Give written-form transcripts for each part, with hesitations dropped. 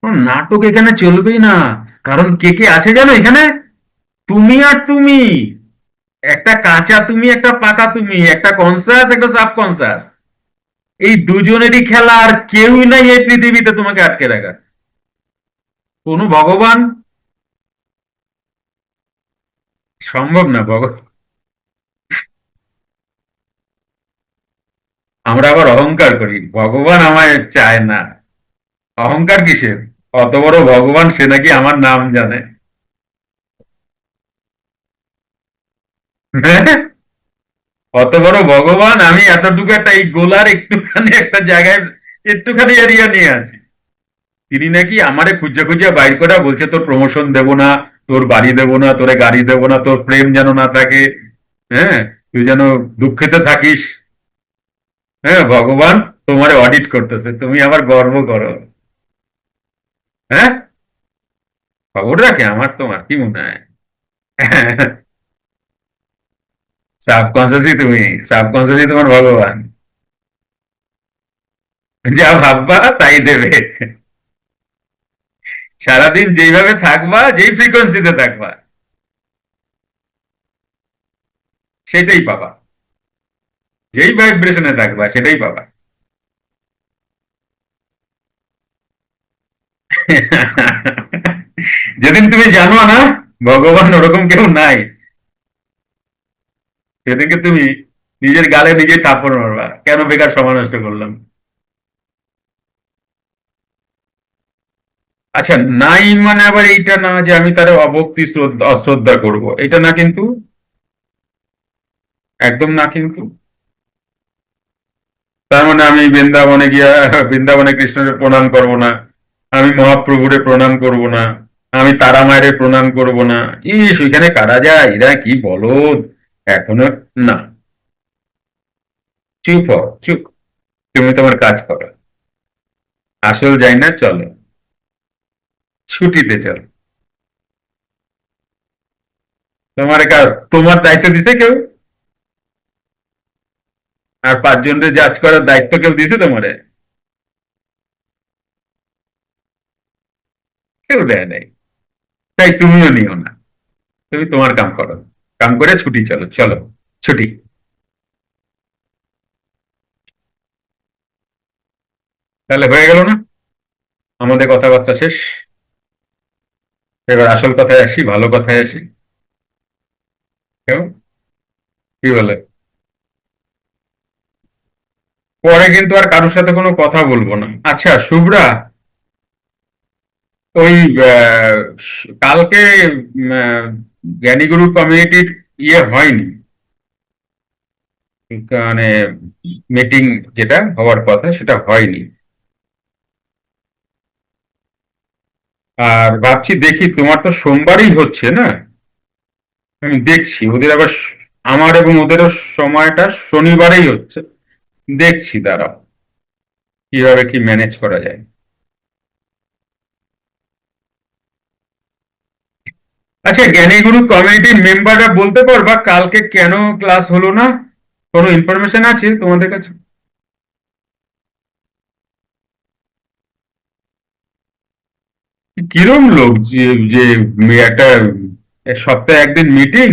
কোনো নাটক এখানে চলবেই না। কারণ কে কে আছে জানো এখানে? তুমি আর তুমি। একটা কাঁচা তুমি, একটা পাকা তুমি, একটা কনসাস, একটা সাবকনসাস। এই দুজনেরই খেলা, আর কেউই নাই এই পৃথিবীতে তোমাকে আটকে রাখার। কোনো ভগবান সম্ভব না আমরা আবার অহংকার করি, ভগবান আমায় চায় না। অহংকার কিসের? অত বড় ভগবান, সে নাকি আমার নাম জানে। অত বড় ভগবান, আমি এতটুকু একটা এই গোলার একটুখানি একটা জায়গায় একটুখানি এরিয়া নিয়ে আছি। তিনি নাকি আমারে খুঁজে খুঁজে বাইর করা বলছে, তোর প্রমোশন দেবো না, তোর বাড়ি দেবো না, তোরে গাড়ি দেবো না, তোর প্রেম যেন না থাকে, হ্যাঁ, তুই যেন দুঃখেতে থাকিস। হ্যাঁ, ভগবান তোমারে অডিট করতেছে, তুমি আবার গর্ব করো। হ্যাঁ, খবর রাখে আমার তোমার কি মনে হয়? সাবকনসিয়াসই তুমি, সাবকনসিয়াসই তোমার ভগবান। যা ভাববা তাই দেবে। সারাদিন যেইভাবে থাকবা, যেই ফ্রিকোয়েন্সিতে থাকবা, সেটাই পাবা। যেই ভাইব্রেশনে থাকবা সেটাই পাবা। যেদিন তুমি জানো না ভগবান ওরকম কেউ নাই, সেদিনকে তুমি নিজের গালে নিজে থাপ্পড় মারবা, কেন বেকার সময় নষ্ট করলাম। আচ্ছা, নাই মানে আবার এইটা না যে আমি তার অভক্তি অশ্রদ্ধা করব, এটা না কিন্তু। একদম না কিন্তু। তার মানে আমি বৃন্দাবনে গিয়া বৃন্দাবনে কৃষ্ণের প্রণাম করব না, আমি মহাপ্রভুরে প্রণাম করব না, আমি তারা মায়ের প্রণাম করব না। সেখানে কারা যায়, এরা কি বলদ এখনো। না, চুপ হও, চুপ। তুমি তোমার কাজ করো। আসল যাই না, চলো ছুটিতে চলো। তোমার কাজ, তোমার দায়িত্ব দিছে কেউ? আর পাঁচজনের জাজ করার দায়িত্ব কেউ দিছে তোমারে? কেউ দেয় নাই। তাই তুমিও নিও না। তুমি তোমার কাম করো, কাম করে ছুটি, চলো চলো, ছুটি। তাহলে হয়ে গেল না? আমাদের কথাবার্তা শেষ। এবার আসল কথায় আসি, ভালো কথায় আসি। কেমন? কি বলে? পরে কিন্তু আর কারোর সাথে কোনো কথা বলবো না, আচ্ছা শুভ্রা। ওই আহ, কালকে জ্ঞানীগুরু কমিউনিটির হয়নি, মানে মিটিং যেটা হওয়ার কথা সেটা হয়নি। আর ভাবছি দেখি, তোমার তো সোমবারই হচ্ছে না, আমি দেখছি ওদের আবার আমার এবং ওদেরও সময়টা শনিবারেই হচ্ছে। দেখছি দাঁড়াও কিভাবে কি ম্যানেজ করা যায়। আচ্ছা, জ্ঞানীগুরু কমিউনিটির মেম্বাররা বলতে পারবা কালকে কেন ক্লাস হলো না? কোনো ইনফরমেশন আছে তোমাদের কাছে? কিরম লোক যে যে একটা সপ্তাহে একদিন মিটিং,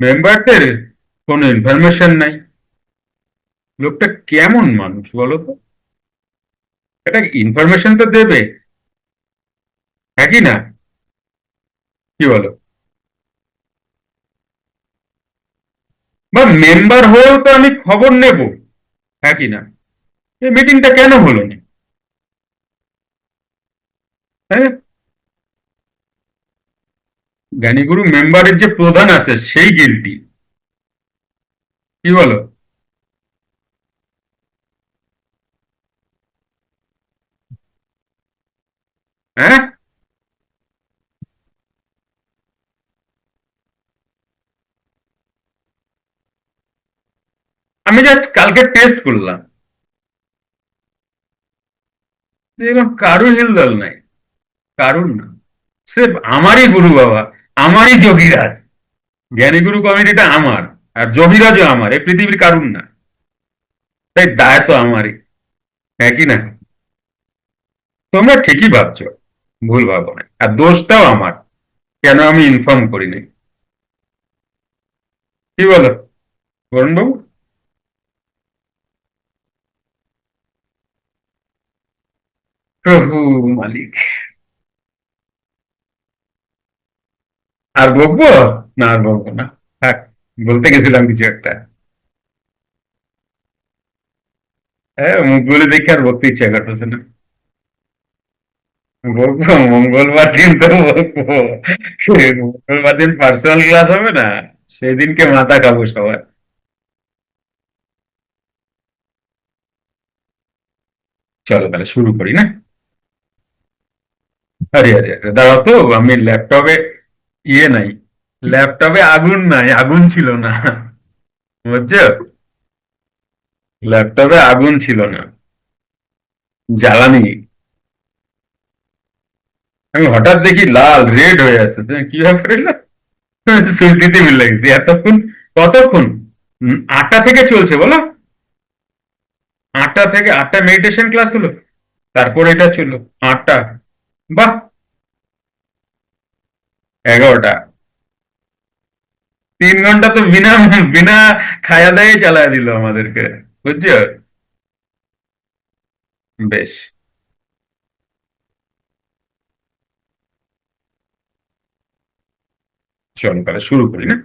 মেম্বারদের কোনো ইনফরমেশন নাই। লোকটা কেমন মানুষ বলো তো? এটা ইনফরমেশন তো দেবে, হ্যাঁ কি না? কি বলো? বা মেম্বার হয়েও তো আমি খবর নেব, হ্যাঁ কি না? এই মিটিংটা কেন হলো না? হ্যাঁ, জ্ঞানীগুরু মেম্বারের যে প্রধান আছে সেই গিল্টি। কি বলো? হ্যাঁ, আমি জাস্ট কালকে টেস্ট করলাম, দেখলাম কারুর হিলদল নাই, কারুর না। স্রেফ আমারই গুরু বাবা, আমারই যোগীরাজ। জ্ঞানীগুরু কমিটিটা আমার, আর যোগীরাজও আমার, এই পৃথিবীর কারুর না। তাই দায় তো আমারই, হ্যাঁ কি না? তোমরা ঠিকই ভাবছো। ভুল ভাবনা, আর দোষটাও আমার, কেন আমি ইনফর্ম করিনি। কি বলো বরুণ বাবু? প্রভু মালিক। আর বকবো? না আর বকবো না, থাক। বলতে গেছিলাম কিছু একটা। হ্যাঁ, মুখগুলি দেখে আর বকতে ইচ্ছা করতেছে না। বকবো, মঙ্গলবার দিন তো বকবো। মঙ্গলবার দিন পার্সোনাল ক্লাস হবে না, সেদিনকে মাথা খাবো সবার। চলো তাহলে শুরু করি না। আরে আরে আরে, দাঁড়াও তো, আমি ল্যাপটপে ইয়ে নাই, ল্যাপটপে আগুন নাই, আগুন ছিল না, বুঝছো? ল্যাপটপে আগুন ছিল না, জ্বালানি। আমি হঠাৎ দেখি লাল রেড হয়ে আসছে, তুমি কি ব্যাপার এলো? সুইচ দিতে মিলে গেছি এতক্ষণ। কতক্ষণ? 8টা থেকে চলছে বলো? 8টা মেডিটেশন ক্লাস হলো, তারপর এটা ছিল 8টা। বাহ। 11টা। 3 ঘন্টা তো বিনা বিনা খায়া দায়ে চালায় দিল আমাদেরকে, বুঝছো? বেশ, চলো তাহলে শুরু করি না।